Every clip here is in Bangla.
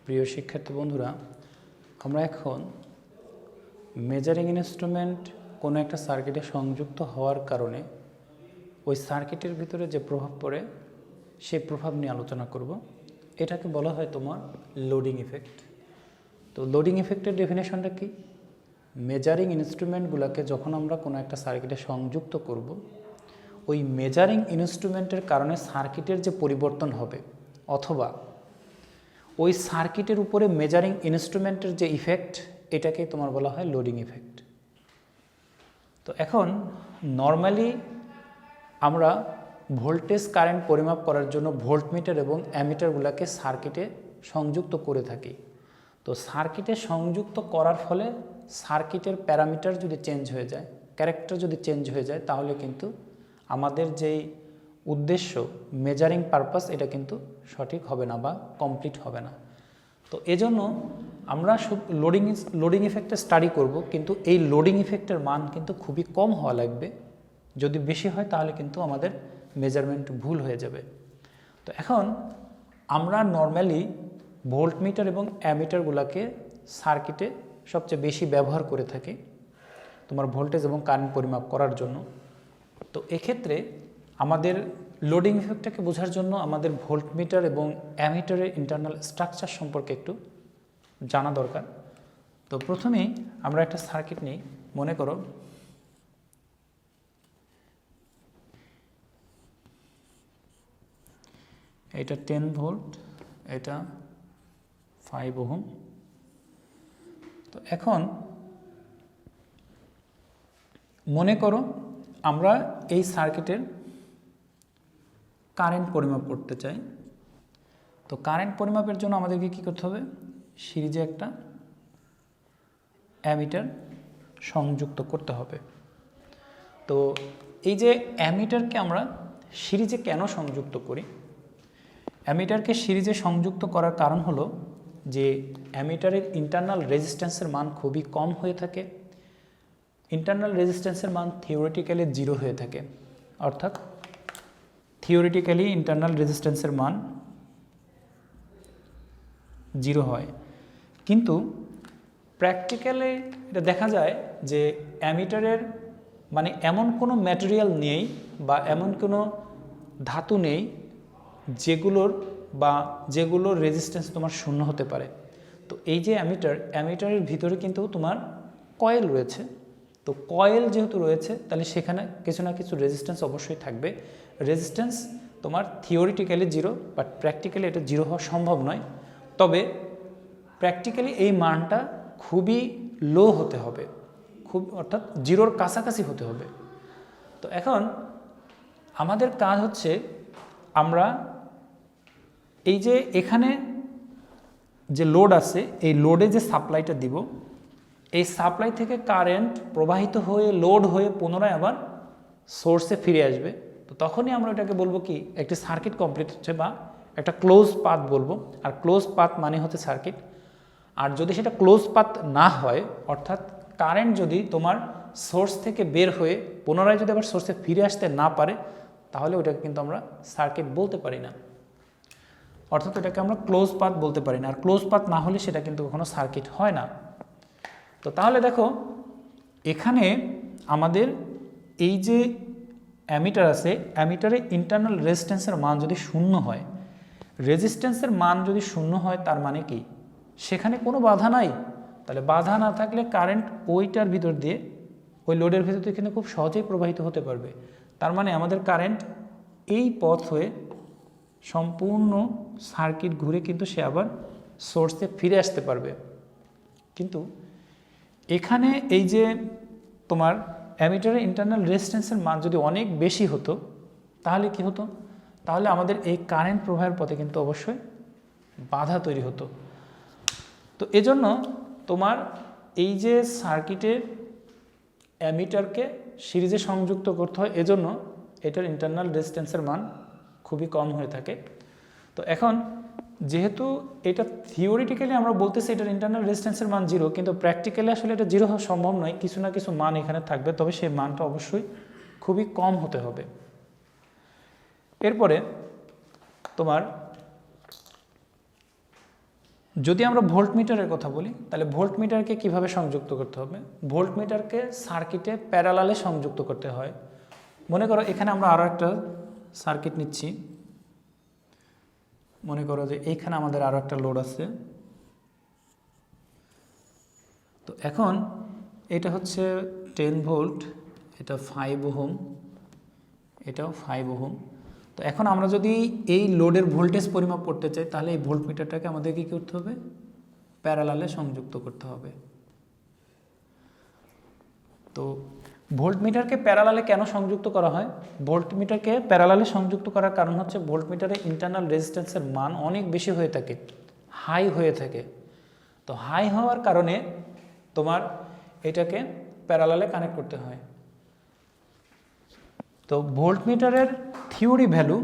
প্রিয় শিক্ষার্থী বন্ধুরা, আমরা এখন মেজারিং ইনস্ট্রুমেন্ট কোনো একটা সার্কিটে সংযুক্ত হওয়ার কারণে ওই সার্কিটের ভিতরে যে প্রভাব পড়ে সেই প্রভাব নিয়ে আলোচনা করব। এটাকে বলা হয় তোমার লোডিং ইফেক্ট। তো লোডিং ইফেক্টের ডেফিনেশনটা কি? মেজারিং ইনস্ট্রুমেন্টগুলোকে যখন আমরা কোনো একটা সার্কিটে সংযুক্ত করব, ওই মেজারিং ইনস্ট্রুমেন্টের কারণে সার্কিটের যে পরিবর্তন হবে অথবা ওই সার্কিটের উপরে মেজারিং ইনস্ট্রুমেন্টের যে ইফেক্ট, এটাকেই তোমার বলা হয় লোডিং ইফেক্ট। তো এখন নর্মালি আমরা ভোল্টেজ কারেন্ট পরিমাপ করার জন্য ভোল্টমিটার এবং অ্যামিটারগুলোকে সার্কিটে সংযুক্ত করে থাকি। তো সার্কিটে সংযুক্ত করার ফলে সার্কিটের প্যারামিটার যদি চেঞ্জ হয়ে যায়, ক্যারেক্টার যদি চেঞ্জ হয়ে যায়, তাহলে কিন্তু আমাদের যেই উদ্দেশ্য মেজারিং পারপাস, এটা কিন্তু সঠিক হবে না বা কমপ্লিট হবে না। তো এজন্য আমরা লোডিং ইফেক্টে স্টাডি করব, কিন্তু এই লোডিং ইফেক্টের মান কিন্তু খুবই কম হওয়া লাগবে। যদি বেশি হয় তাহলে কিন্তু আমাদের মেজারমেন্ট ভুল হয়ে যাবে। তো এখন আমরা নর্মালি ভোল্টমিটার এবং অ্যামিটারগুলোকে সার্কিটে সবচেয়ে বেশি ব্যবহার করে থাকি তোমার ভোল্টেজ এবং কারেন্ট পরিমাপ করার জন্য। তো এক্ষেত্রে আমাদের লোডিং ইফেক্টটাকে বোঝার জন্য আমাদের ভোল্টমিটার এবং অ্যামিটারের ইন্টারনাল স্ট্রাকচার সম্পর্কে একটু জানা দরকার। তো প্রথমেই আমরা একটা সার্কিট নিই। মনে করো এটা 10 ভোল্ট, এটা 5 ওহম। তো এখন মনে করো আমরা এই সার্কিটের কারেন্ট পরিমাপ করতে চাই। তো কারেন্ট পরিমাপের জন্য আমাদেরকে কী করতে হবে? সিরিজে একটা অ্যামিটার সংযুক্ত করতে হবে। তো এই যে অ্যামিটারকে আমরা সিরিজে কেন সংযুক্ত করি? অ্যামিটারকে সিরিজে সংযুক্ত করার কারণ হলো যে অ্যামিটারের ইন্টারনাল রেজিস্ট্যান্সের মান খুবই কম হয়ে থাকে। ইন্টারনাল রেজিস্ট্যান্সের মান থিওরিটিক্যালি 0 হয়ে থাকে, অর্থাৎ থিওরিটিক্যালি ইন্টারনাল রেজিস্ট্যান্সের মান 0 হয়, কিন্তু প্র্যাকটিক্যালি এটা দেখা যায় যে অ্যামিটারের মানে এমন কোনো ম্যাটেরিয়াল নেই বা এমন কোনো ধাতু নেই যেগুলোর রেজিস্ট্যান্স তোমার 0 হতে পারে। তো এই যে অ্যামিটারের ভিতরে কিন্তু তোমার কয়েল রয়েছে। তো কয়েল যেহেতু রয়েছে, তাহলে সেখানে কিছু না কিছু রেজিস্ট্যান্স অবশ্যই থাকবে। রেজিস্ট্যান্স তোমার থিওরিটিক্যালি 0, বাট প্র্যাকটিক্যালি এটা 0 হওয়া সম্ভব নয়। তবে প্র্যাকটিক্যালি এই মানটা খুবই লো হতে হবে, অর্থাৎ 0-র কাছাকাছি হতে হবে। তো এখন আমাদের কাজ হচ্ছে আমরা এই যে এখানে যে লোড আছে, এই লোডে যে সাপ্লাইটা দিব, এই সাপ্লাই থেকে কারেন্ট প্রবাহিত হয়ে লোড হয়ে পুনরায় আবার সোর্সে ফিরে আসবে। তো তখনই আমরা এটাকে বলবো কি, একটি সার্কিট কমপ্লিট হচ্ছে বা একটা ক্লোজ পাথ বলবো। আর ক্লোজ পাথ মানে হচ্ছে সার্কিট। আর যদি সেটা ক্লোজ পাথ না হয়, অর্থাৎ কারেন্ট যদি তোমার সোর্স থেকে বের হয়ে পুনরায় যদি আবার সোর্সে ফিরে আসতে না পারে, তাহলে ওটাকে কিন্তু আমরা সার্কিট বলতে পারি না, অর্থাৎ এটাকে আমরা ক্লোজ পাথ বলতে পারি না। আর ক্লোজ পাথ না হলে সেটা কিন্তু কখনো সার্কিট হয় না। তো তাহলে দেখো, এখানে আমাদের এই যে অ্যামিটার আছে, অ্যামিটারে ইন্টারনাল রেজিস্ট্যান্সের মান যদি 0 হয়, রেজিস্ট্যান্সের মান যদি 0 হয়, তার মানে কি সেখানে কোনো বাধা নাই। তাহলে বাধা না থাকলে কারেন্ট ওইটার ভিতর দিয়ে, ওই লোডের ভিতর দিয়ে কিন্তু খুব সহজেই প্রবাহিত হতে পারবে। তার মানে আমাদের কারেন্ট এই পথ হয়ে সম্পূর্ণ সার্কিট ঘুরে কিন্তু সে আবার সোর্সে ফিরে আসতে পারবে। কিন্তু এখানে এই যে তোমার অ্যামিটারের ইন্টারনাল রেজিস্ট্যান্সের মান যদি অনেক বেশি হতো, তাহলে কি হতো? তাহলে আমাদের এই কারেন্ট প্রবাহের পথে কিন্তু অবশ্যই বাধা তৈরি হতো। তো এজন্য তোমার এই যে সার্কিটের অ্যামিটারকে সিরিজে সংযুক্ত করতে হয়, এজন্য এটার ইন্টারনাল রেজিস্ট্যান্সের মান খুবই কম হয়ে থাকে। তো এখন যেহেতু এটা থিওরিটিক্যালি আমরা বলতেছি এটার ইন্টারনাল রেজিস্ট্যান্সের মান 0, কিন্তু প্র্যাকটিক্যালি আসলে এটা 0 হওয়া সম্ভব নয়। কিছু না কিছু মান এখানে থাকবে, তবে সেই মানটা অবশ্যই খুবই কম হতে হবে। এরপরে তোমার যদি আমরা ভোল্টমিটারের কথা বলি তাহলে ভোল্টমিটারকে কিভাবে সংযুক্ত করতে হবে, ভোল্টমিটারকে সার্কিটে প্যারালালে সংযুক্ত করতে হয়। মনে করো এখানে আমরা আরও একটা সার্কিট নিচ্ছি, মনে করো যে এইখানে আমাদের আরও একটা লোড আছে। তো এখন এটা হচ্ছে 10 ভোল্ট, এটা 5 ওহম, এটাও 5 ওহম। তো এখন আমরা যদি এই লোডের ভোল্টেজ পরিমাপ করতে চাই তাহলে এই ভোল্টমিটারটাকে আমাদেরকে কী করতে হবে, প্যারালালে সংযুক্ত করতে হবে। তো ভোল্টমিটারকে প্যারালালে কেন সংযুক্ত করা হয়, ভোল্টমিটারকে প্যারালালে সংযুক্ত করার কারণ হচ্ছে ভোল্টমিটারে ইন্টারনাল রেজিস্ট্যান্সের মান অনেক বেশি হয়ে থাকে, হাই হয়ে থাকে। তো হাই হওয়ার কারণে তোমার এটাকে প্যারালালে কানেক্ট করতে হয়। তো ভোল্টমিটারের থিওরি ভ্যালু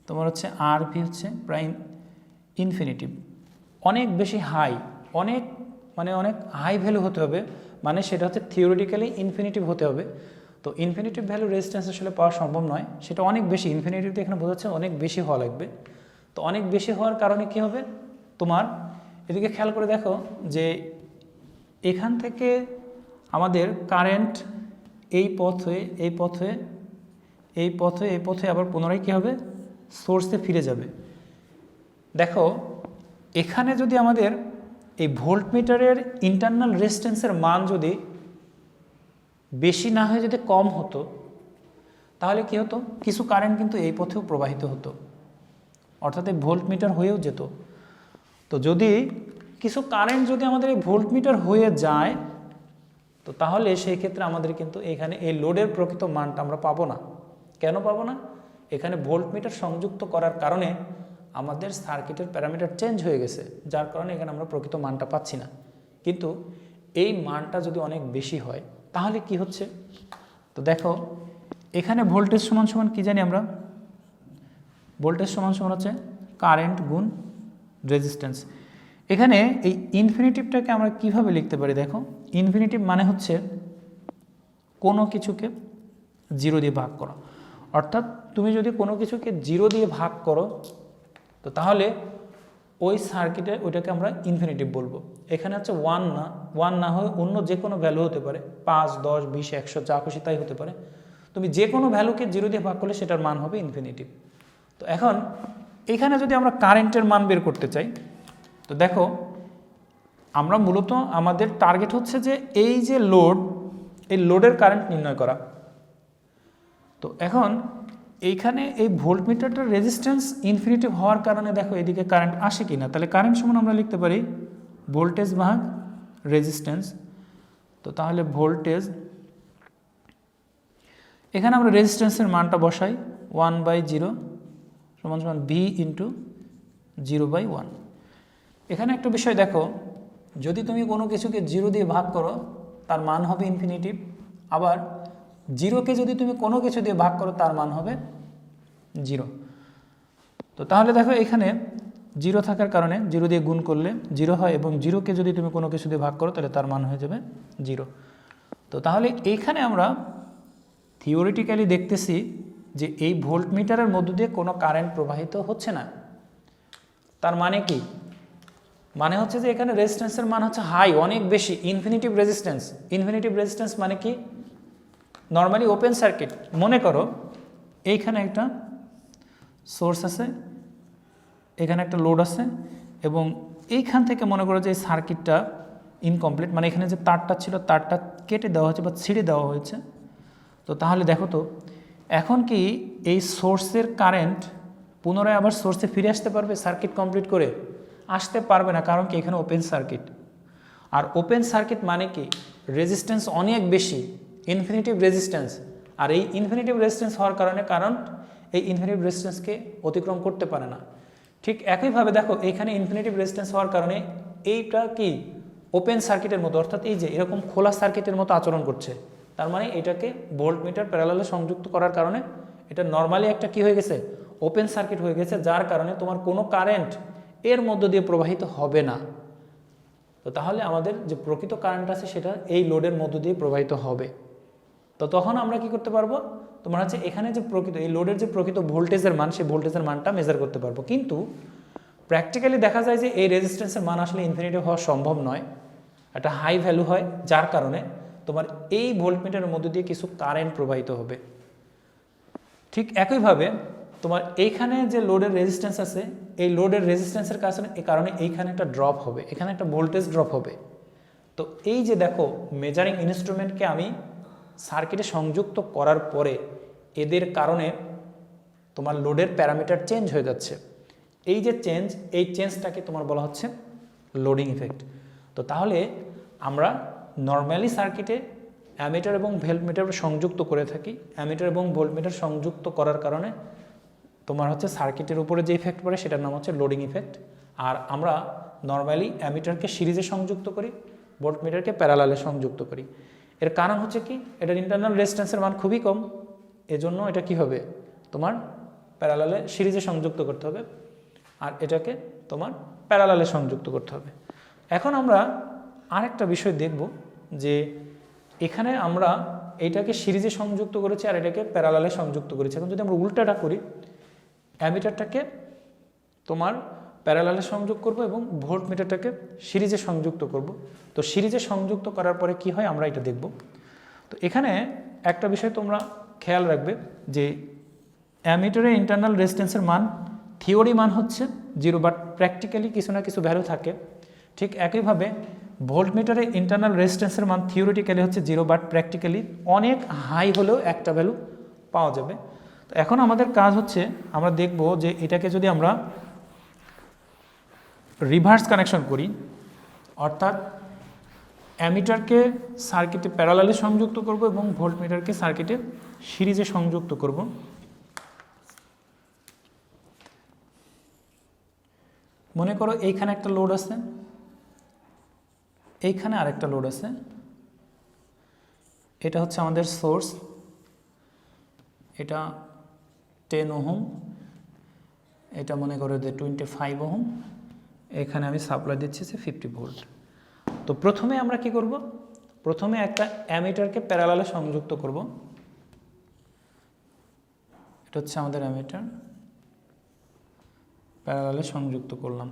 তোমার হচ্ছে আরভি হচ্ছে প্রায় ইনফিনিটিভ, অনেক বেশি হাই, অনেক হাই ভ্যালু হতে হবে, মানে সেটা হচ্ছে থিওরিটিক্যালি ইনফিনিটিভ হতে হবে। তো ইনফিনিটিভ ভ্যালু রেজিস্ট্যান্স আসলে পাওয়া সম্ভব নয়, সেটা অনেক বেশি, ইনফিনিটিভ এখানে বোঝাচ্ছে অনেক বেশি হওয়া লাগবে। তো অনেক বেশি হওয়ার কারণে কী হবে, তোমার এদিকে খেয়াল করে দেখো যে এখান থেকে আমাদের কারেন্ট এই পথে আবার পুনরায় কী হবে, সোর্সে ফিরে যাবে। দেখো এখানে যদি আমাদের এই ভোল্টমিটারের ইন্টারনাল রেজিস্ট্যান্সের মান যদি বেশি না হয়ে যদি কম হতো তাহলে কি হতো, কিছু কারেন্ট কিন্তু এই পথেও প্রবাহিত হতো, অর্থাৎ এই ভোল্টমিটার হয়েও যেত। তো যদি কিছু কারেন্ট যদি আমাদের এই ভোল্টমিটার হয়ে যায় তো তাহলে সেই ক্ষেত্রে আমাদের কিন্তু এখানে এই লোডের প্রকৃত মানটা আমরা পাবো না। কেন পাবো না, এখানে ভোল্টমিটার সংযুক্ত করার কারণে আমাদের সার্কিটের প্যারামিটার চেঞ্জ হয়ে গেছে, যার কারণে এখানে আমরা প্রকৃত মানটা পাচ্ছি না। কিন্তু এই মানটা যদি অনেক বেশি হয় তাহলে কি হচ্ছে, তো দেখো এখানে ভোল্টেজ সমান সমান কী জানি আমরা, ভোল্টেজ সমান সমান হচ্ছে কারেন্ট গুণ রেজিস্ট্যান্স। এখানে এই ইনফিনিটিভটাকে আমরা কিভাবে লিখতে পারি, দেখো ইনফিনিটিভ মানে হচ্ছে কোনো কিছুকে 0 দিয়ে ভাগ করা, অর্থাৎ তুমি যদি কোনো কিছুকে 0 দিয়ে ভাগ করো তো তাহলে ওই সার্কিটে ওইটাকে আমরা ইনফিনিটিভ বলবো। এখানে হচ্ছে 1 না হয়ে অন্য যে কোনো ভ্যালু হতে পারে, 5, 10, 20, 100 যা খুশি তাই হতে পারে। তুমি যে কোনো ভ্যালুকে 0 দিয়ে ভাগ করলে সেটার মান হবে ইনফিনিটিভ। তো এখন এখানে যদি আমরা কারেন্টের মান বের করতে চাই তো দেখো আমরা মূলত আমাদের টার্গেট হচ্ছে যে এই যে লোড, এই লোডের কারেন্ট নির্ণয় করা। তো এখন এইখানে এই ভোল্টমিটারটার রেজিস্ট্যান্স ইনফিনিটিভ হওয়ার কারণে দেখো এদিকে কারেন্ট আসে কি না, তাহলে কারেন্ট সমান আমরা লিখতে পারি ভোল্টেজ ভাগ রেজিস্ট্যান্স। তো তাহলে ভোল্টেজ, এখানে আমরা রেজিস্ট্যান্সের মানটা বসাই 1/0 সমান সমান V ইন্টু 0/1। এখানে একটা বিষয় দেখো, যদি তুমি কোনো কিছুকে 0 দিয়ে ভাগ করো তার মান হবে ইনফিনিটিভ, আবার 0কে যদি তুমি কোনো কিছু দিয়ে ভাগ করো তার মান হবে 0। তো তাহলে দেখো এখানে 0 থাকার কারণে 0 দিয়ে গুণ করলে 0 হয়, এবং 0কে যদি তুমি কোনো কিছু দিয়ে ভাগ করো তাহলে তার মান হয়ে যাবে 0। তো তাহলে এইখানে আমরা থিওরিটিক্যালি দেখতেছি যে এই ভোল্টমিটারের মধ্য দিয়ে কোনো কারেন্ট প্রবাহিত হচ্ছে না। তার মানে কি, মানে হচ্ছে যে এখানে রেজিস্ট্যান্সের মান হচ্ছে হাই, অনেক বেশি, ইনফিনিটিভ রেজিস্ট্যান্স। ইনফিনিটিভ রেজিস্ট্যান্স মানে কি, নর্মালি ওপেন সার্কিট, মনে করো এইখানে একটা সোর্স আছে, এখানে একটা লোড আছে, এবং এইখান থেকে মনে করো যে এই সার্কিটটা ইনকমপ্লিট, মানে এখানে যে তারটা ছিল তারটা কেটে দেওয়া হয়েছে বা ছিঁড়ে দেওয়া হয়েছে। তো তাহলে দেখো তো এখন কি এই সোর্সের কারেন্ট পুনরায় আবার সোর্সে ফিরে আসতে পারবে সার্কিট কমপ্লিট করে? আসতে পারবে না, কারণ কি এখানে ওপেন সার্কিট। আর ওপেন সার্কিট মানে কি, রেজিস্ট্যান্স অনেক বেশি, ইনফিনিটিভ রেজিস্ট্যান্স। আর এই ইনফিনিটিভ রেজিস্ট্যান্স হওয়ার কারণে কারেন্ট এই ইনফিনিটিভ রেজিস্ট্যান্সকে অতিক্রম করতে পারে না। ঠিক একইভাবে দেখো এখানে ইনফিনিটিভ রেজিস্ট্যান্স হওয়ার কারণে এইটা কি ওপেন সার্কিটের মতো, অর্থাৎ এই যে এরকম খোলা সার্কিটের মতো আচরণ করছে। তার মানে এটাকে ভোল্টমিটার প্যারালালে সংযুক্ত করার কারণে এটা নর্মালি একটা কি হয়ে গেছে, ওপেন সার্কিট হয়ে গেছে, যার কারণে তোমার কোনো কারেন্ট এর মধ্য দিয়ে প্রবাহিত হবে না। তো তাহলে আমাদের যে প্রকৃত কারেন্ট আছে সেটা এই লোডের মধ্য দিয়ে প্রবাহিত হবে। তো তখন আমরা কি করতে পারবো, তোমার হচ্ছে এখানে যে প্রকৃত এই লোডের যে প্রকৃত ভোল্টেজের মান, সেই ভোল্টেজের মানটা মেজার করতে পারবো। কিন্তু প্র্যাকটিক্যালি দেখা যায় যে এই রেজিস্ট্যান্সের মান আসলে ইনফিনিটিভ হওয়া সম্ভব নয়, একটা হাই ভ্যালু হয়, যার কারণে তোমার এই ভোল্টমিটারের মধ্য দিয়ে কিছু কারেন্ট প্রবাহিত হবে। ঠিক একইভাবে তোমার এইখানে যে লোডের রেজিস্ট্যান্স আছে, এই লোডের রেজিস্ট্যান্সের কারণে এইখানে একটা ড্রপ হবে, এখানে একটা ভোল্টেজ ড্রপ হবে। তো এই যে দেখো মেজারিং ইনস্ট্রুমেন্টকে আমি সার্কিটে সংযুক্ত করার পরে এদের কারণে তোমার লোডের প্যারামিটার চেঞ্জ হয়ে যাচ্ছে। এই যে চেঞ্জ, এই চেঞ্জটাকে তোমার বলা হচ্ছে লোডিং ইফেক্ট। তো তাহলে আমরা নর্মালি সার্কিটে অ্যামিটার এবং ভোল্টমিটার সংযুক্ত করে থাকি। অ্যামিটার এবং ভোল্টমিটার সংযুক্ত করার কারণে তোমার হচ্ছে সার্কিটের উপরে যে ইফেক্ট পড়ে সেটার নাম হচ্ছে লোডিং ইফেক্ট। আর আমরা নর্মালি অ্যামিটারকে সিরিজে সংযুক্ত করি, ভোল্টমিটারকে প্যারালালে সংযুক্ত করি। এর কারণ হচ্ছে কি, এটার ইন্টারনাল রেজিস্ট্যান্সের মান খুবই কম, এজন্য এটা কি হবে, তোমার প্যারালালে সিরিজে সংযুক্ত করতে হবে, আর এটাকে তোমার প্যারালালে সংযুক্ত করতে হবে। এখন আমরা আরেকটা বিষয় দেখব যে এখানে আমরা এইটাকে সিরিজে সংযুক্ত করেছি আর এটাকে প্যারালালে সংযুক্ত করেছি। এখন যদি আমরা উল্টাটা করি, অ্যামিটারটাকে তোমার প্যারালালে সংযোগ করব এবং ভোল্টমিটারটাকে সিরিজে সংযুক্ত করব। তো সিরিজে সংযুক্ত করার পরে কি হয় আমরা এটা দেখব। তো এখানে একটা বিষয় তোমরা খেয়াল রাখবে যে অ্যামিটারের ইন্টারনাল রেজিস্ট্যান্সের মান থিওরি মান হচ্ছে 0, বাট প্র্যাকটিক্যালি কিছু না কিছু ভ্যালু থাকে। ঠিক একইভাবে ভোল্টমিটারের ইন্টারনাল রেজিস্ট্যান্সের মান থিওরিটিক্যালি হচ্ছে 0, বাট প্র্যাকটিক্যালি অনেক হাই হলেও একটা ভ্যালু পাওয়া যাবে। তো এখন আমাদের কাজ হচ্ছে আমরা দেখব যে এটাকে যদি আমরা রিভার্স কানেকশন করি, অর্থাৎ অ্যামিটারকে সার্কিটে প্যারালালে সংযুক্ত করব এবং ভোল্টমিটারকে সার্কিটে সিরিজে সংযুক্ত করব। মনে করো এইখানে একটা লোড আছে, এইখানে আরেকটা লোড আছে, এটা হচ্ছে আমাদের সোর্স, এটা 10 ওহম, এটা মনে করো যে 25 ওহম, এখানে আমি সাপ্লাই দিচ্ছি যে 50 ভোল্ট। তো প্রথমে আমরা কি করব, প্রথমে একটা অ্যামিটারকে প্যারালালে সংযুক্ত করব। এটা হচ্ছে আমাদের অ্যামিটার, প্যারালালে সংযুক্ত করলাম।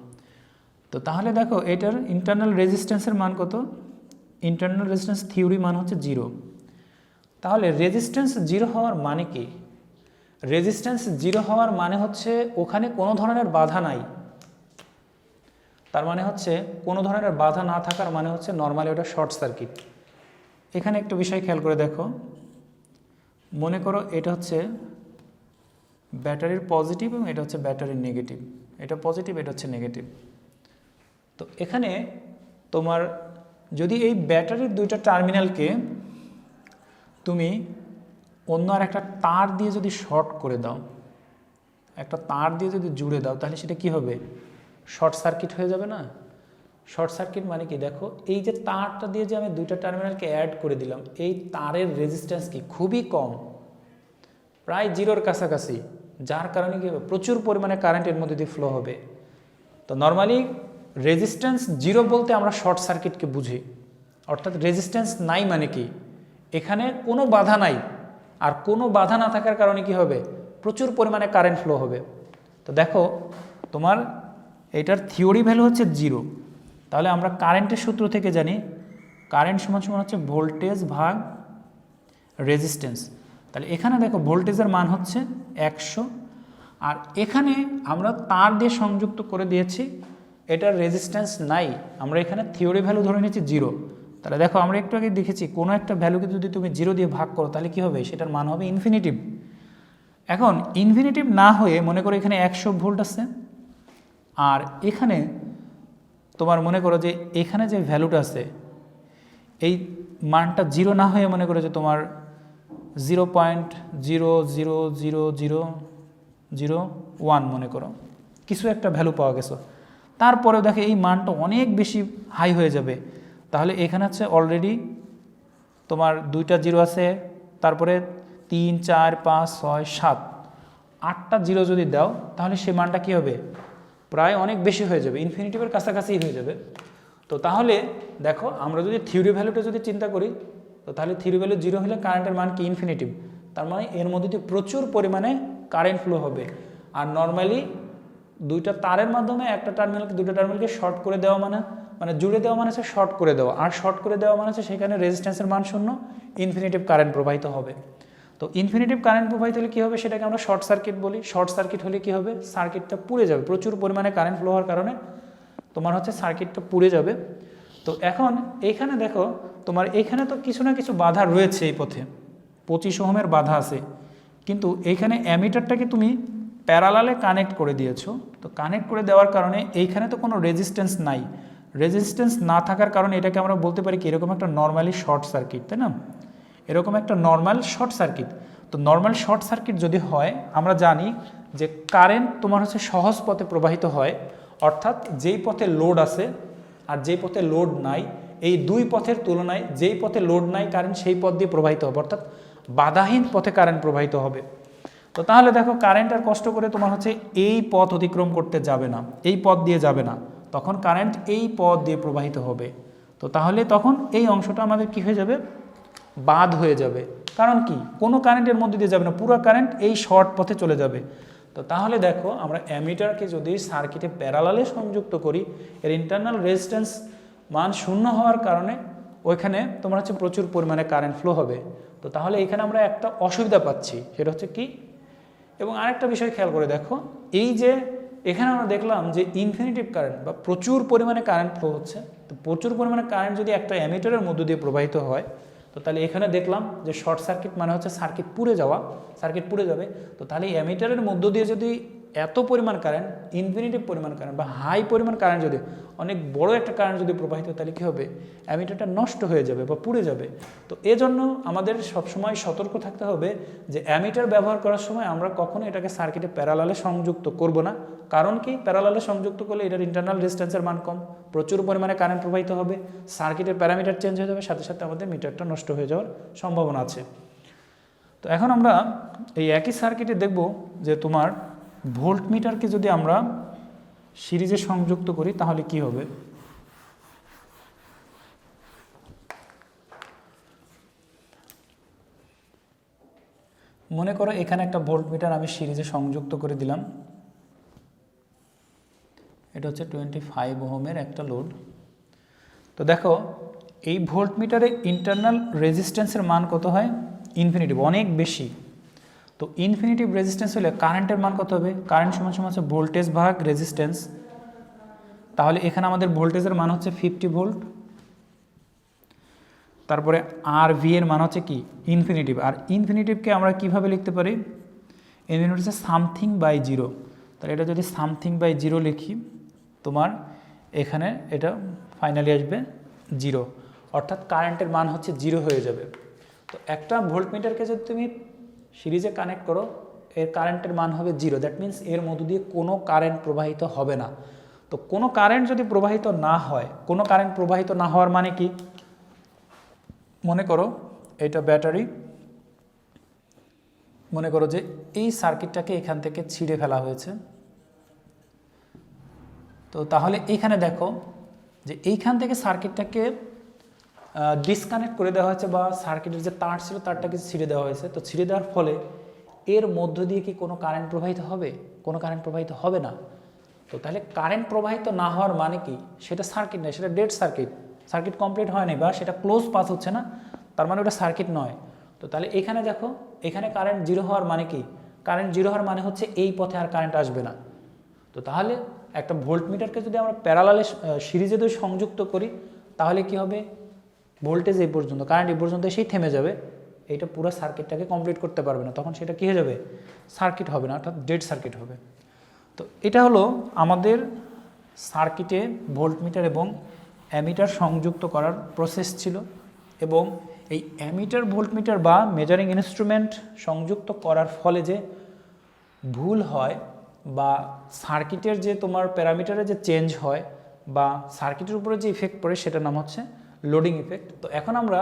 তো তাহলে দেখো এটার ইন্টারনাল রেজিস্ট্যান্সের মান কত, ইন্টারনাল রেজিস্ট্যান্স থিওরি মান হচ্ছে 0। তাহলে রেজিস্ট্যান্স 0 হওয়ার মানে কি, রেজিস্ট্যান্স 0 হওয়ার মানে হচ্ছে ওখানে কোনো ধরনের বাধা নাই। তার মানে হচ্ছে কোনো ধরনের বাধা না থাকার মানে হচ্ছে নর্মালি ওটা শর্ট সার্কিট। এখানে একটু বিষয় খেয়াল করে দেখো, মনে করো এটা হচ্ছে ব্যাটারির পজিটিভ এবং এটা হচ্ছে ব্যাটারির নেগেটিভ, এটা পজিটিভ এটা হচ্ছে নেগেটিভ। তো এখানে তোমার যদি এই ব্যাটারির দুইটা টার্মিনালকে তুমি অন্য আর একটা তার দিয়ে যদি শর্ট করে দাও, একটা তার দিয়ে যদি জুড়ে দাও, তাহলে সেটা কি হবে, শর্ট সার্কিট হয়ে যাবে না। শর্ট সার্কিট মানে কি, দেখো এই যে তারটা দিয়ে যে আমি দুইটা টার্মিনালকে অ্যাড করে দিলাম, এই তারের রেজিস্ট্যান্স কি খুবই কম, প্রায় 0-র কাছাকাছি, যার কারণে কি হবে, প্রচুর পরিমাণে কারেন্টের মধ্যে দিয়ে ফ্লো হবে। তো নর্মালি রেজিস্ট্যান্স 0 বলতে আমরা শর্ট সার্কিটকে বুঝি, অর্থাৎ রেজিস্ট্যান্স নাই মানে কি, এখানে কোনো বাধা নাই, আর কোনো বাধা না থাকার কারণে কি হবে, প্রচুর পরিমাণে কারেন্ট ফ্লো হবে। তো দেখো তোমার এটার থিওরি ভ্যালু হচ্ছে 0, তাহলে আমরা কারেন্টের সূত্র থেকে জানি কারেন্ট সমান সমান হচ্ছে ভোল্টেজ ভাগ রেজিস্ট্যান্স। তাহলে এখানে দেখো ভোল্টেজের মান হচ্ছে 100, আর এখানে আমরা তার দিয়ে সংযুক্ত করে দিয়েছি, এটার রেজিস্ট্যান্স নাই, আমরা এখানে থিওরি ভ্যালু ধরে নিয়েছি 0। তাহলে দেখো আমরা একটু আগে দেখেছি কোনো একটা ভ্যালুকে যদি তুমি 0 দিয়ে ভাগ করো তাহলে কি হবে, সেটার মান হবে ইনফিনিটিভ। এখন ইনফিনিটিভ না হয়ে মনে করো এখানে 100 ভোল্ট আছে, আর এখানে তোমার মনে করো যে এখানে যে ভ্যালুটা আছে এই মানটা 0 না হয়ে মনে করো যে তোমার 0.0000001 মনে করো কিছু একটা ভ্যালু পাওয়া গেছে, তারপরেও দেখো এই মানটা অনেক বেশি হাই হয়ে যাবে। তাহলে এখানে হচ্ছে অলরেডি তোমার 2টা 0 আছে, তারপরে 3, 4, 5, 6, 7, 8টা 0 যদি দাও তাহলে সে মানটা কী হবে, প্রায় অনেক বেশি হয়ে যাবে, ইনফিনিটিভের কাছাকাছি হয়ে যাবে। তো তাহলে দেখো আমরা যদি থিওরি ভ্যালুটা যদি চিন্তা করি, তো তাহলে থিওরি ভ্যালু 0 হলে কারেন্টের মান কি ইনফিনিটিভ, তার মানে এর মধ্যে দিয়ে প্রচুর পরিমাণে কারেন্ট ফ্লো হবে। আর নর্মালি দুইটা তারের মাধ্যমে একটা টার্মিনালকে দুটো টার্মিনালকে শর্ট করে দেওয়া মানে জুড়ে দেওয়া মানে হচ্ছে শর্ট করে দেওয়া, আর শর্ট করে দেওয়া মানে হচ্ছে সেখানে রেজিস্ট্যান্সের মান শূন্য, ইনফিনিটিভ কারেন্ট প্রবাহিত হবে। তো ইনফিনিটিভ কারেন্ট প্রবাহিত হলে কী হবে, সেটাকে আমরা শর্ট সার্কিট বলি। শর্ট সার্কিট হলে কী হবে, সার্কিটটা পুড়ে যাবে, প্রচুর পরিমাণে কারেন্ট ফ্লো হওয়ার কারণে তোমার হচ্ছে সার্কিটটা পুড়ে যাবে। তো এখন এইখানে দেখো, তোমার এইখানে তো কিছু না কিছু বাধা রয়েছে, এই পথে 25 ওহমের বাধা আছে, কিন্তু এইখানে অ্যামিটারটাকে তুমি প্যারালালে কানেক্ট করে দিয়েছো। তো কানেক্ট করে দেওয়ার কারণে এইখানে তো কোনো রেজিস্ট্যান্স নাই, রেজিস্ট্যান্স না থাকার কারণে এটাকে আমরা বলতে পারি কি এরকম একটা নর্মালি শর্ট সার্কিট, তাই না, এরকম একটা নর্মাল শর্ট সার্কিট। তো নর্মাল শর্ট সার্কিট যদি হয়, আমরা জানি যে কারেন্ট তোমার হচ্ছে সহজ পথে প্রবাহিত হয়, অর্থাৎ যেই পথে লোড আছে আর যেই পথে লোড নাই, এই দুই পথের তুলনায় যেই পথে লোড নাই কারেন্ট সেই পথ দিয়ে প্রবাহিত হবে, অর্থাৎ বাধাহীন পথে কারেন্ট প্রবাহিত হবে। তো তাহলে দেখো কারেন্ট আর কষ্ট করে তোমার হচ্ছে এই পথ অতিক্রম করতে যাবে না, এই পথ দিয়ে যাবে না, তখন কারেন্ট এই পথ দিয়ে প্রবাহিত হবে। তো তাহলে তখন এই অংশটা আমাদের কি হয়ে যাবে, বাদ হয়ে যাবে। কারণ কি, কোনো কারেন্টের মধ্যে দিয়ে যাবে না, পুরো কারেন্ট এই শর্ট পথে চলে যাবে। তো তাহলে দেখো আমরা অ্যামিটারকে যদি সার্কিটে প্যারালালে সংযুক্ত করি, এর ইন্টারনাল রেজিস্ট্যান্স মান শূন্য হওয়ার কারণে ওইখানে তোমার হচ্ছে প্রচুর পরিমাণে কারেন্ট ফ্লো হবে। তো তাহলে এখানে আমরা একটা অসুবিধা পাচ্ছি, সেটা হচ্ছে কি, এবং আরেকটা বিষয় খেয়াল করে দেখো, এই যে এখানে আমরা দেখলাম যে ইনফিনিটিভ কারেন্ট বা প্রচুর পরিমাণে কারেন্ট ফ্লো হচ্ছে। তো প্রচুর পরিমাণে কারেন্ট যদি একটা অ্যামিটারের মধ্য দিয়ে প্রবাহিত হয়, তো তাহলে এখানে দেখলাম যে শর্ট সার্কিট মানে হচ্ছে সার্কিট পুড়ে যাওয়া, সার্কিট পুড়ে যাবে। তো তাহলে অ্যামিটারের মধ্য দিয়ে যদি এত পরিমাণ কারেন্ট, ইনফিনিটিভ পরিমাণ কারেন্ট বা হাই পরিমাণ কারেন্ট, যদি অনেক বড় একটা কারেন্ট যদি প্রবাহিত হয়, তাহলে কী হবে, অ্যামিটারটা নষ্ট হয়ে যাবে বা পুড়ে যাবে। তো এজন্য আমাদের সবসময় সতর্ক থাকতে হবে যে অ্যামিটার ব্যবহার করার সময় আমরা কখনো এটাকে সার্কিটে প্যারালালে সংযুক্ত করব না। কারণ কি, প্যারালালে সংযুক্ত করলে এটার ইন্টারনাল রেজিস্ট্যান্সের মান কম, প্রচুর পরিমাণে কারেন্ট প্রবাহিত হবে, সার্কিটের প্যারামিটার চেঞ্জ হয়ে যাবে, সাথে সাথে আমাদের মিটারটা নষ্ট হয়ে যাওয়ার সম্ভাবনা আছে। তো এখন আমরা এই একই সার্কিটে দেখব যে তোমার ভোল্ট মিটারকে যদি আমরা সিরিজে সংযুক্ত করি তাহলে কি হবে। মনে করো এখানে একটা ভোল্ট মিটার আমি সিরিজে সংযুক্ত করে দিলাম, এটা হচ্ছে 25 ওহমের একটা লোড। তো দেখো এই ভোল্ট মিটারে ইন্টারনাল রেজিস্ট্যান্সের মান কত হয়, ইনফিনিটিভ, অনেক বেশি। তো ইনফিনিটিভ রেজিস্ট্যান্স হলে কারেন্টের মান কত হবে, কারেন্ট সমান সমান হচ্ছে ভোল্টেজ ভাগ রেজিস্ট্যান্স। তাহলে এখানে আমাদের ভোল্টেজের মান হচ্ছে 50 ভোল্ট, তারপরে আর ভি এর মান হচ্ছে কি, ইনফিনিটিভ। আর ইনফিনিটিভকে আমরা কিভাবে লিখতে পারি, ইনফিনিটিভ হচ্ছে সামথিং বাই জিরো। তাহলে এটা যদি সামথিং বাই জিরো লিখি, তোমার এখানে এটা ফাইনালি আসবে জিরো, অর্থাৎ কারেন্টের মান হচ্ছে জিরো হয়ে যাবে। তো একটা ভোল্টমিটারকে যদি তুমি সিরিজে কানেক্ট করো, এর কারেন্টের মান হবে জিরো, দ্যাট মিন্স এর মধ্য দিয়ে কোনো কারেন্ট প্রবাহিত হবে না। তো কোনো কারেন্ট যদি প্রবাহিত না হয়, কোনো কারেন্ট প্রবাহিত না হওয়ার মানে কি, মনে করো এটা ব্যাটারি, মনে করো যে এই সার্কিটটাকে এখান থেকে ছিঁড়ে ফেলা হয়েছে। তো তাহলে এইখানে দেখো যে এইখান থেকে সার্কিটটাকে ডিসকানেক্ট করে দেওয়া হয়েছে, বা সার্কিটের যে তার ছিল তারটাকে ছিঁড়ে দেওয়া হয়েছে। তো ছিঁড়ে দেওয়ার ফলে এর মধ্য দিয়ে কি কোনো কারেন্ট প্রবাহিত হবে, কোনো কারেন্ট প্রবাহিত হবে না। তো তাহলে কারেন্ট প্রবাহিত না হওয়ার মানে কি, সেটা সার্কিট নয়, সেটা ডেড সার্কিট, সার্কিট কমপ্লিট হয়নি বা সেটা ক্লোজ পাস হচ্ছে না, তার মানে ওটা সার্কিট নয়। তো তাহলে এখানে দেখো, এখানে কারেন্ট জিরো হওয়ার মানে কি, কারেন্ট জিরো হওয়ার মানে হচ্ছে এই পথে আর কারেন্ট আসবে না। তো তাহলে একটা ভোল্টমিটারকে যদি আমরা প্যারালালে সিরিজে যদি সংযুক্ত করি, তাহলে কি হবে, ভোল্টেজ এই পর্যন্ত, কারেন্ট এই পর্যন্ত এসেই থেমে যাবে, এইটা পুরো সার্কিটটাকে কমপ্লিট করতে পারবে না, তখন সেটা কী হয়ে যাবে, সার্কিট হবে না, অর্থাৎ ডেড সার্কিট হবে। তো এটা হলো আমাদের সার্কিটে ভোল্টমিটার এবং অ্যামিটার সংযুক্ত করার প্রসেস ছিল। এবং এই অ্যামিটার ভোল্টমিটার বা মেজারিং ইনস্ট্রুমেন্ট সংযুক্ত করার ফলে যে ভুল হয় বা সার্কিটের যে তোমার প্যারামিটারে যে চেঞ্জ হয় বা সার্কিটের উপরে যে ইফেক্ট পড়ে, সেটার নাম হচ্ছে লোডিং ইফেক্ট। তো এখন আমরা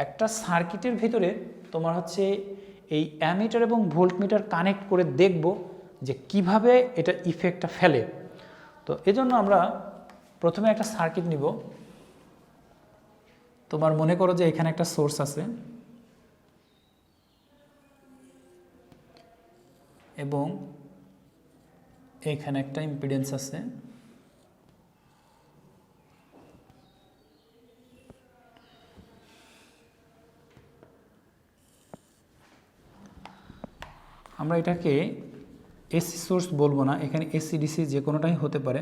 একটা সার্কিটের ভিতরে তোমার হচ্ছে এই অ্যামিটার এবং ভোল্টমিটার কানেক্ট করে দেখব যে কিভাবে এটা ইফেক্টটা ফেলে। তো এজন্য আমরা প্রথমে একটা সার্কিট নিব। তোমার মনে করো যে এখানে একটা সোর্স আছে এবং এখানে একটা ইম্পিডেন্স আছে, আমরা এটাকে এসি সোর্স বলবো না, এখানে এসি ডিসি যে কোনোটাই হতে পারে।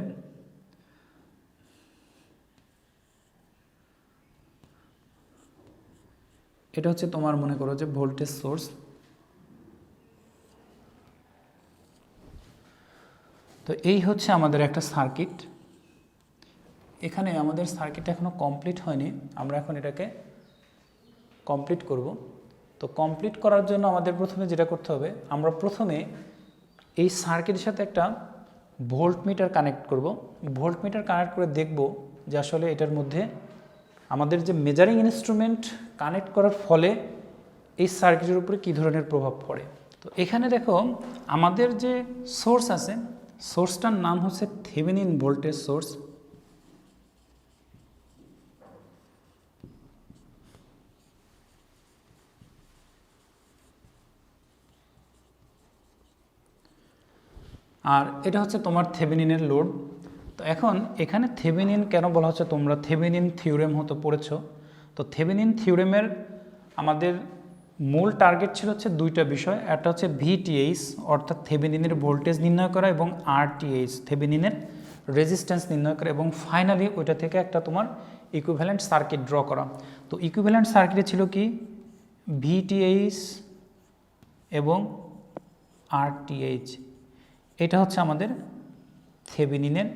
এটা হচ্ছে তোমার মনে করো যে ভোল্টেজ সোর্স। তো এই হচ্ছে আমাদের একটা সার্কিট। এখানে আমাদের সার্কিট এখনো কমপ্লিট হয়নি, আমরা এখন এটাকে কমপ্লিট করব। তো কমপ্লিট করার জন্য আমাদের প্রথমে যেটা করতে হবে, আমরা প্রথমে এই সার্কিটের সাথে একটা ভোল্টমিটার কানেক্ট করব। ভোল্টমিটার কানেক্ট করে দেখব যে আসলে এটার মধ্যে আমাদের যে মেজারিং ইনস্ট্রুমেন্ট কানেক্ট করার ফলে এই সার্কিটের উপরে কী ধরনের প্রভাব পড়ে। তো এখানে দেখো আমাদের যে সোর্স আছে, সোর্সটার নাম হচ্ছে থেভেনিন ভোল্টেজ সোর্স। আর এটা হচ্ছে তোমার থেভেনিনের লোড। তো এখন এখানে থেভেনিন কেন বলা হচ্ছে, তোমরা থেভেনিন থিওরেম হয়তো পড়েছো। তো থেভেনিন থিওরেমের আমাদের মূল টার্গেট ছিল হচ্ছে দুইটা বিষয়, একটা হচ্ছে ভিটিএইচ অর্থাৎ থেভেনিনের ভোল্টেজ নির্ণয় করা, এবং আরটিএইচ থেভেনিনের রেজিস্ট্যান্স নির্ণয় করা, এবং ফাইনালি ওইটা থেকে একটা তোমার ইকুইভ্যালেন্ট সার্কিট ড্র করা। তো ইকুইভ্যালেন্ট সার্কিটে ছিল কি ভিটিএইচ এবং আরটিএইচ, এটা হচ্ছে আমাদের থেভেনিনের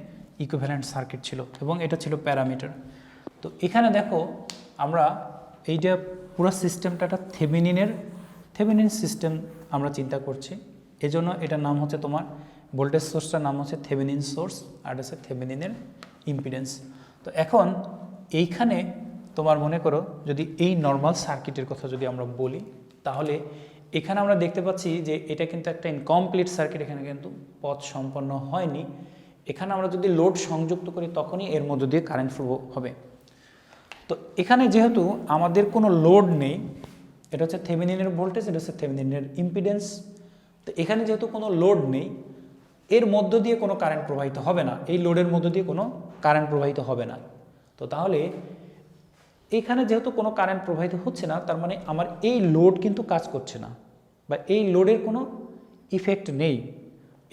ইকুইভ্যালেন্ট সার্কিট ছিল, এবং এটা ছিল প্যারামিটার। তো এখানে দেখো আমরা এইটা পুরো সিস্টেমটা একটা থেভেনিন সিস্টেম আমরা চিন্তা করছি, এজন্য এটার নাম হচ্ছে তোমার ভোল্টেজ সোর্সটার নাম হচ্ছে থেভেনিন সোর্স, আর হচ্ছে থেভেনিনের ইম্পিডেন্স। তো এখন এইখানে তোমার মনে করো যদি এই নর্মাল সার্কিটের কথা যদি আমরা বলি, তাহলে এখানে আমরা দেখতে পাচ্ছি যে এটা কিন্তু একটা ইনকমপ্লিট সার্কিট, এখানে কিন্তু পথ সম্পন্ন হয়নি। এখানে আমরা যদি লোড সংযুক্ত করি তখনই এর মধ্য দিয়ে কারেন্ট ফ্লো হবে। তো এখানে যেহেতু আমাদের কোনো লোড নেই, এটা হচ্ছে থেভেনিনের ভোল্টেজ, এটা হচ্ছে থেভেনিনের ইম্পিডেন্স। তো এখানে যেহেতু কোনো লোড নেই, এর মধ্য দিয়ে কোনো কারেন্ট প্রবাহিত হবে না, এই লোডের মধ্য দিয়ে কোনো কারেন্ট প্রবাহিত হবে না। তো তাহলে এখানে যেহেতু কোনো কারেন্ট প্রবাহিত হচ্ছে না, তার মানে আমার এই লোড কিন্তু কাজ করছে না, বা এই লোডের কোনো ইফেক্ট নেই।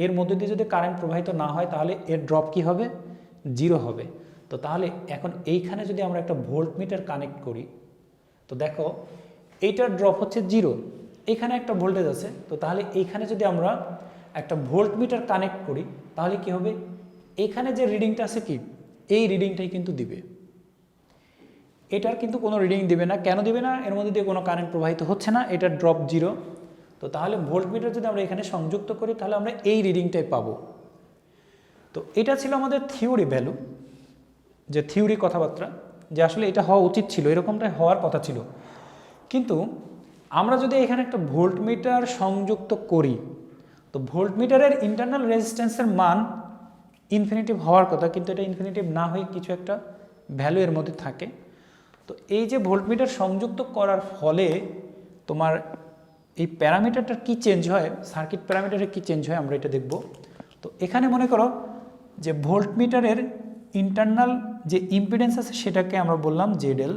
এর মধ্যে দিয়ে যদি কারেন্ট প্রবাহিত না হয় তাহলে এর ড্রপ কি হবে, জিরো হবে। তো তাহলে এখন এইখানে যদি আমরা একটা ভোল্টমিটার কানেক্ট করি, তো দেখো এইটার ড্রপ হচ্ছে জিরো, এখানে একটা ভোল্টেজ আছে। তো তাহলে এইখানে যদি আমরা একটা ভোল্টমিটার কানেক্ট করি তাহলে কি হবে, এখানে যে রিডিংটা আছে কি এই রিডিংটাই কিন্তু দিবে, এটার কিন্তু কোনো রিডিং দিবে না। কেন দিবে না, এর মধ্যে দিয়ে কোনো কারেন্ট প্রবাহিত হচ্ছে না, এটার ড্রপ জিরো। তো তাহলে ভোল্টমিটার যদি আমরা এখানে সংযুক্ত করি তাহলে আমরা এই রিডিংটাই পাবো। তো এটা ছিল আমাদের থিওরি ভ্যালু, যে থিওরি কথাবার্তা, যে আসলে এটা হওয়া উচিত ছিল, এরকমটাই হওয়ার কথা ছিল। কিন্তু আমরা যদি এখানে একটা ভোল্টমিটার সংযুক্ত করি, তো ভোল্টমিটারের ইন্টারনাল রেজিস্ট্যান্সের মান ইনফিনিটিভ হওয়ার কথা, কিন্তু এটা ইনফিনিটিভ না হয়ে কিছু একটা ভ্যালু এর মধ্যে থাকে। তো এই যে ভোল্টমিটার সংযুক্ত করার ফলে তোমার এই প্যারামিটারটার কি চেঞ্জ হয়, সার্কিট প্যারামিটারে কি চেঞ্জ হয় আমরা এটা দেখব। তো এখানে মনে করো যে ভোল্টমিটারের ইন্টারনাল যে ইম্পিডেন্স আছে সেটাকে আমরা বললাম জেডএল।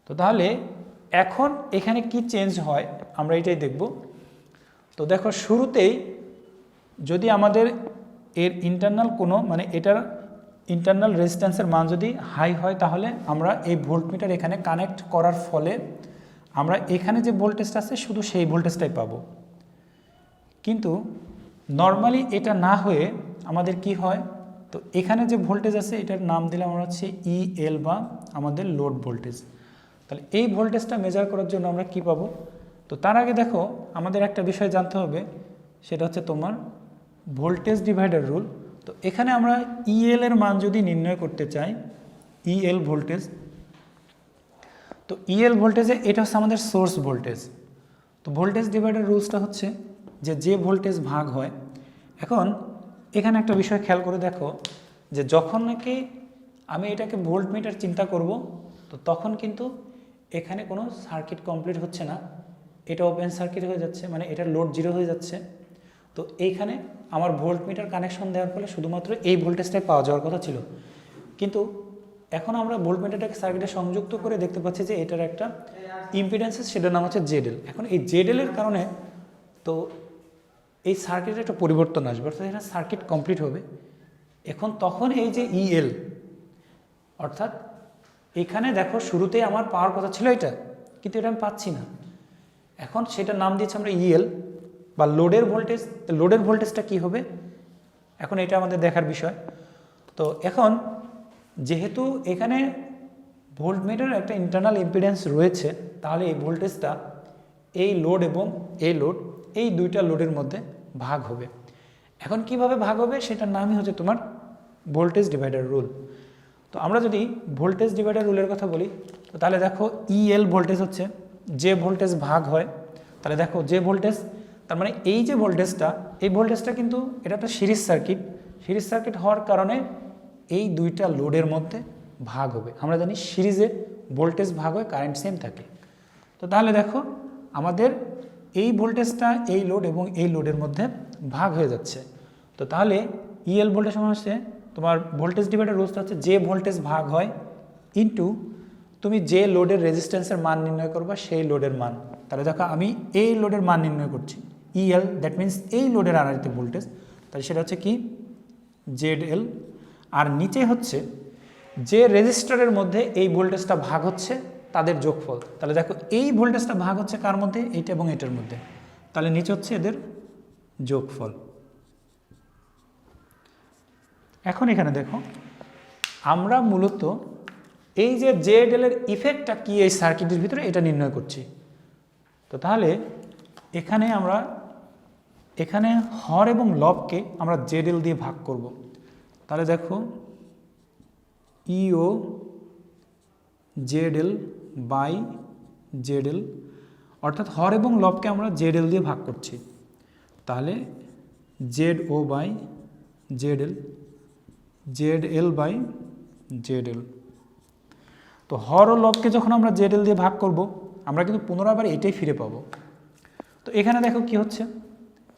তো তাহলে এখন এখানে কি চেঞ্জ হয় আমরা এটাই দেখব। তো দেখো শুরুতেই যদি আমাদের এর ইন্টারনাল কোনো মানে এটার ইন্টারনাল রেজিস্ট্যান্সের মান যদি হাই হয়, তাহলে আমরা এই ভোল্টমিটার এখানে কানেক্ট করার ফলে আমরা এখানে যে ভোল্টেজটা আছে শুধু সেই ভোল্টেজটাই পাবো। কিন্তু নর্মালি এটা না হয়ে আমাদের কি হয়, তো এখানে যে ভোল্টেজ আছে এটার নাম দিলাম আমরা হচ্ছে ইএল বা আমাদের লোড ভোল্টেজ। তাহলে এই ভোল্টেজটা মেজার করার জন্য আমরা কি পাবো, তো তার আগে দেখো আমাদের একটা বিষয় জানতে হবে, সেটা হচ্ছে তোমার ভোল্টেজ ডিভাইডার রুল। তো এখানে আমরা ইএল এর মান যদি নির্ণয় করতে চাই, ইএল ভোল্টেজ, তো ইএল ভোল্টেজে এটা হচ্ছে আমাদের সোর্স ভোল্টেজ। তো ভোল্টেজ ডিভাইডার রুলসটা হচ্ছে যে ভোল্টেজ ভাগ হয়। এখন এখানে একটা বিষয় খেয়াল করে দেখো, যে যখন নাকি আমি এটাকে ভোল্টমিটার চিন্তা করব, তো তখন কিন্তু এখানে কোনো সার্কিট কমপ্লিট হচ্ছে না, এটা ওপেন সার্কিট হয়ে যাচ্ছে, মানে এটা লোড জিরো হয়ে যাচ্ছে। তো এইখানে আমার ভোল্টমিটার কানেকশন দেওয়ার ফলে শুধুমাত্র এই ভোল্টেজটাই পাওয়া যাওয়ার কথা ছিল, কিন্তু এখন আমরা ভোল্টমিটারটাকে সার্কিটে সংযুক্ত করে দেখতে পাচ্ছি যে এটার একটা ইম্পিডেন্স, সেটার নাম হচ্ছে জেডএল। এখন এই জেডএলের কারণে তো এই সার্কিটের একটা পরিবর্তন আসবে, অর্থাৎ এটা সার্কিট কমপ্লিট হবে। এখন তখন এই যে ইএল, অর্থাৎ এখানে দেখো শুরুতেই আমার পাওয়ার কথা ছিল এটা, কিন্তু এটা আমি পাচ্ছি না। এখন সেটার নাম দিয়েছি আমরা ইএল বা লোডের ভোল্টেজ। লোডের ভোল্টেজটা কি হবে এখন এটা আমাদের দেখার বিষয়। তো এখন যেহেতু এখানে ভোল্টমিটারের একটা ইন্টারনাল ইম্পিডেন্স রয়েছে, তাহলে এই ভোল্টেজটা এই লোড এবং এই লোড, এই দুইটা লোডের মধ্যে ভাগ হবে। এখন কিভাবে ভাগ হবে সেটার নামই হচ্ছে তোমার ভোল্টেজ ডিভাইডার রুল। তো আমরা যদি ভোল্টেজ ডিভাইডার রুলের কথা বলি, তো তাহলে দেখো ইএল ভোল্টেজ হচ্ছে যে ভোল্টেজ ভাগ হয়, তাহলে দেখো যে ভোল্টেজ, তার মানে এই যে ভোল্টেজটা, এই ভোল্টেজটা কিন্তু এটা একটা সিরিজ সার্কিট, সিরিজ সার্কিট হওয়ার কারণে এই দুইটা লোডের মধ্যে ভাগ হবে। আমরা জানি সিরিজে ভোল্টেজ ভাগ হয়, কারেন্ট সেম থাকে। তো তাহলে দেখো আমাদের এই ভোল্টেজটা এই লোড এবং এই লোডের মধ্যে ভাগ হয়ে যাচ্ছে। তো তাহলে ইএল ভোল্টেজ সমান হচ্ছে তোমার ভোল্টেজ ডিভাইডার রুলসটা হচ্ছে যে ভোল্টেজ ভাগ হয় ইনটু তুমি যে লোডের রেজিস্ট্যান্সের মান নির্ণয় করবা সেই লোডের মান। তাহলে দেখো আমি এই লোডের মান নির্ণয় করছি ইএল, দ্যাট মিন্স এই লোডের আড়াইতে ভোল্টেজ, তাহলে সেটা হচ্ছে কি জেডএল। আর নিচে হচ্ছে যে রেজিস্টারের মধ্যে এই ভোল্টেজটা ভাগ হচ্ছে তাদের যোগফল। তাহলে দেখো এই ভোল্টেজটা ভাগ হচ্ছে কার মধ্যে, এইটা এবং এটার মধ্যে, তাহলে নিচে হচ্ছে এদের যোগফল। এখন এখানে দেখো আমরা মূলত এই যে জেডএল এর ইফেক্টটা কি এই সার্কিটের ভিতরে এটা নির্ণয় করছি। তো তাহলে এখানে আমরা এখানে হর এবং লবকে আমরা জেডএল দিয়ে ভাগ করব। তাহলে দেখো ইও জেডএল বাই জেডএল, অর্থাৎ হর এবং লবকে আমরা জেডএল দিয়ে ভাগ করছি। তাহলে জেড ও বাই জেডএল, জেডএল বাই জেডএল। তো হর ও লবকে যখন আমরা জেডএল দিয়ে ভাগ করব, আমরা কিন্তু পুনরায় আবার এটাই ফিরে পাবো। তো এখানে দেখো কি হচ্ছে,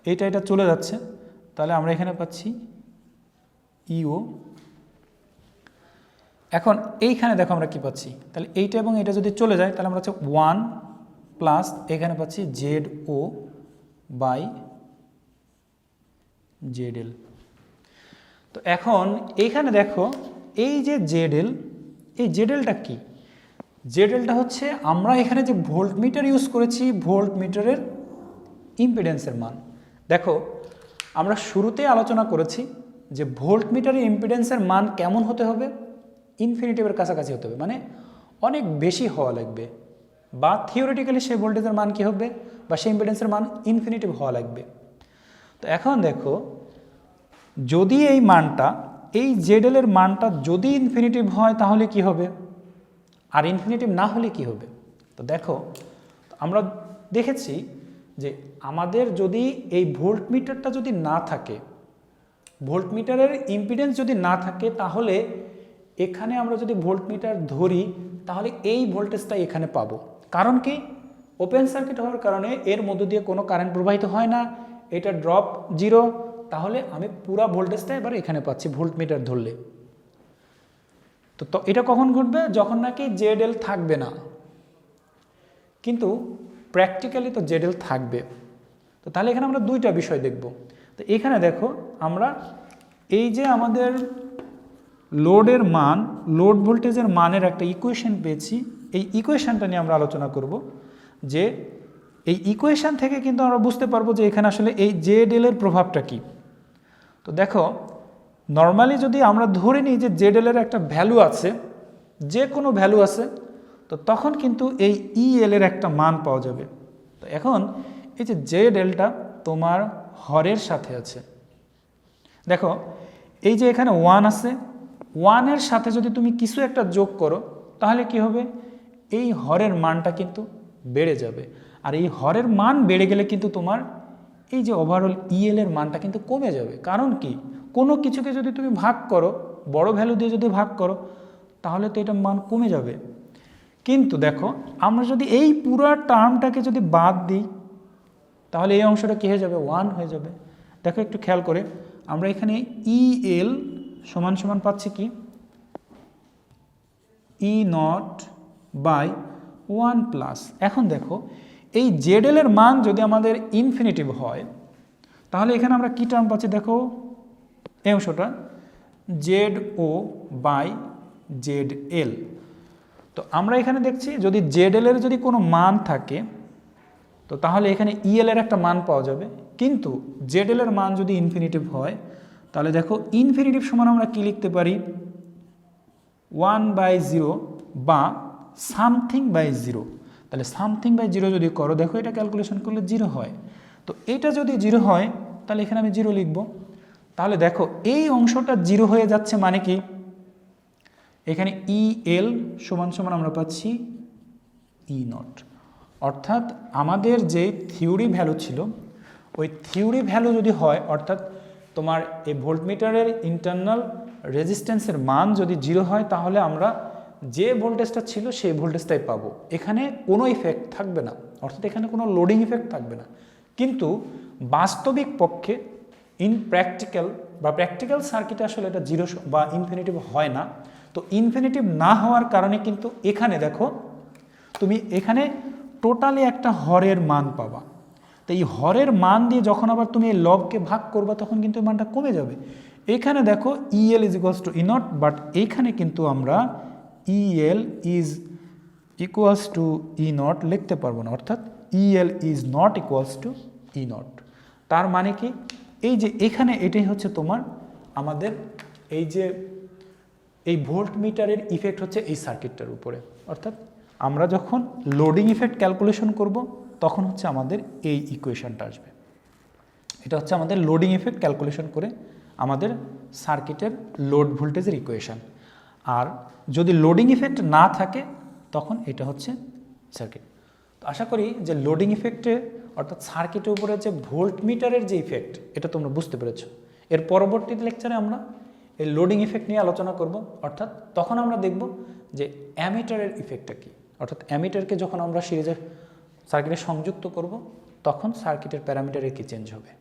এটা চলে যাচ্ছে, তাহলে আমরা এখানে পাচ্ছি ইও। এখন এইখানে দেখো আমরা কি পাচ্ছি, তাহলে এইটা এবং এটা যদি চলে যায় তাহলে আমরা হচ্ছে 1 প্লাস এখানে পাচ্ছি জেড ও বাই জেডএল। তো এখন এইখানে দেখো এই যে জেডএল, এই জেডএলটা কি, জেডএলটা হচ্ছে আমরা এখানে যে ভোল্টমিটার ইউজ করেছি ভোল্টমিটারের ইম্পিডেন্সের মান। দেখো আমরা শুরুতেই আলোচনা করেছি যে ভোল্টমিটারের ইম্পিডেন্সের মান কেমন হতে হবে, ইনফিনিটিভের কাছাকাছি হতে হবে, মানে অনেক বেশি হওয়া লাগবে, বা থিওরিটিক্যালি সেই ভোল্টেজের মান কী হবে বা সেই ইম্পিডেন্সের মান ইনফিনিটিভ হওয়া লাগবে। তো এখন দেখো যদি এই মানটা, এই জেডএল এর মানটা যদি ইনফিনিটিভ হয় তাহলে কি হবে, আর ইনফিনিটিভ না হলে কি হবে। তো দেখো আমরা দেখেছি যে আমাদের যদি এই ভোল্টমিটারটা যদি না থাকে, ভোল্টমিটারের ইম্পিডেন্স যদি না থাকে, তাহলে এখানে আমরা যদি ভোল্টমিটার ধরি তাহলে এই ভোল্টেজটা এখানে পাবো। কারণ কি, ওপেন সার্কিট হওয়ার কারণে এর মধ্য দিয়ে কোনো কারেন্ট প্রবাহিত হয় না, এটা ড্রপ জিরো, তাহলে আমি পুরা ভোল্টেজটা এবার এখানে পাচ্ছি ভোল্টমিটার ধরলে। তো এটা কখন ঘটবে, যখন নাকি জেডএল থাকবে না, কিন্তু প্র্যাকটিক্যালি তো জেডএল থাকবে। তো তাহলে এখানে আমরা দুইটা বিষয় দেখব। তো এখানে দেখো আমরা এই যে আমাদের লোডের মান, লোড ভোল্টেজের মানের একটা ইকুয়েশন পেয়েছি, এই ইকুয়েশনটা নিয়ে আমরা আলোচনা করব। যে এই ইকুয়েশন থেকে কিন্তু আমরা বুঝতে পারবো যে এখানে আসলে এই জেডএল এর প্রভাবটা কি। তো দেখো নর্মালি যদি আমরা ধরে নিই যে জেডএল এর একটা ভ্যালু আছে, যে কোনো ভ্যালু আছে, তো তখন কিন্তু এই ইএল এর একটা মান পাওয়া যাবে। তো এখন এই যে জেডএলটা তোমার হরের সাথে আছে, দেখো এই যে এখানে 1 আছে, 1 এর সাথে যদি তুমি কিছু একটা যোগ করো তাহলে কি হবে, এই হরের মানটা কিন্তু বেড়ে যাবে। আর এই হরের মান বেড়ে গেলে কিন্তু তোমার এই যে ওভারঅল ইএল এর মানটা কিন্তু কমে যাবে। কারণ কি, কোনো কিছুকে যদি তুমি ভাগ করো, বড় ভ্যালু দিয়ে যদি ভাগ করো, তাহলে তো এটার মান কমে যাবে। কিন্তু দেখো আমরা যদি এই পুরো টার্মটাকে যদি বাদ দিই তাহলে এই অংশটা কী হয়ে যাবে, 1 হয়ে যাবে। দেখো একটু খেয়াল করে, আমরা এখানে EL সমান সমান পাচ্ছি কি, E0/1+। এখন দেখো এই ZL এর মান যদি আমাদের ইনফিনিটিভ হয় তাহলে এখানে আমরা কি টার্ম পাচ্ছি, দেখো এই অংশটা ZO/ZL। তো আমরা এখানে দেখছি যদি ZL এর যদি কোনো মান থাকে তো তাহলে এখানে EL এর একটা মান পাওয়া যাবে, কিন্তু ZL এর মান যদি ইনফিনিটিভ হয় তাহলে দেখো ইনফিনিটিভ সমান আমরা কি লিখতে পারি, 1/0 বা something/0। তাহলে something/0 যদি করো, দেখো এটা ক্যালকুলেশন করলে 0 হয়। তো এটা যদি 0 হয় তাহলে এখানে আমি 0 লিখব। তাহলে দেখো এই অংশটা 0 হয়ে যাচ্ছে, মানে কি এখানে EL সমান সমান আমরা পাচ্ছি E0। অর্থাৎ আমাদের যে থিওরি ভ্যালু ছিল ওই থিওরি ভ্যালু যদি হয়, অর্থাৎ তোমার এই ভোল্টমিটারের ইন্টারনাল রেজিস্ট্যান্সের মান যদি 0 হয় তাহলে আমরা যে ভোল্টেজটা ছিল সেই ভোল্টেজটাই পাবো, এখানে কোনো ইফেক্ট থাকবে না, অর্থাৎ এখানে কোনো লোডিং ইফেক্ট থাকবে না। কিন্তু বাস্তবিক পক্ষে প্র্যাকটিক্যাল সার্কিটে আসলে এটা 0 বা ইনফিনিটিভ হয় না। তো ইনফিনিটিভ না হওয়ার কারণে কিন্তু এখানে দেখো তুমি এখানে টোটালি একটা হরের মান পাবা। তো এই হরের মান দিয়ে যখন আবার তুমি এই লগকে ভাগ করবা তখন কিন্তু এই মানটা কমে যাবে। এখানে দেখো EL = E0, বাট এইখানে কিন্তু আমরা EL = E0 লিখতে পারবো না, অর্থাৎ EL = E0। তার মানে কি, এই যে এখানে এটাই হচ্ছে তোমার আমাদের এই যে এই ভোল্টমিটারের ইফেক্ট হচ্ছে এই সার্কিটটার উপরে। অর্থাৎ আমরা যখন লোডিং ইফেক্ট ক্যালকুলেশন করব তখন হচ্ছে আমাদের এই ইকুয়েশনটা আসবে। এটা হচ্ছে আমাদের লোডিং ইফেক্ট ক্যালকুলেশন করে আমাদের সার্কিটের লোড ভোল্টেজের ইকুয়েশন। আর যদি লোডিং ইফেক্ট না থাকে তখন এটা হচ্ছে সার্কিট। তো আশা করি যে লোডিং ইফেক্টে অর্থাৎ সার্কিটের উপরে যে ভোল্টমিটারের যে ইফেক্ট এটা তোমরা বুঝতে পেরেছো। এর পরবর্তী লেকচারে আমরা এই লোডিং ইফেক্ট নিয়ে আলোচনা করব, অর্থাৎ তখন আমরা দেখব যে অ্যামিটারের ইফেক্টটা কী। অর্থাৎ অ্যামিটারকে যখন আমরা সিরিজে সার্কিটে সংযুক্ত করব তখন সার্কিটের প্যারামিটারে কী চেঞ্জ হবে।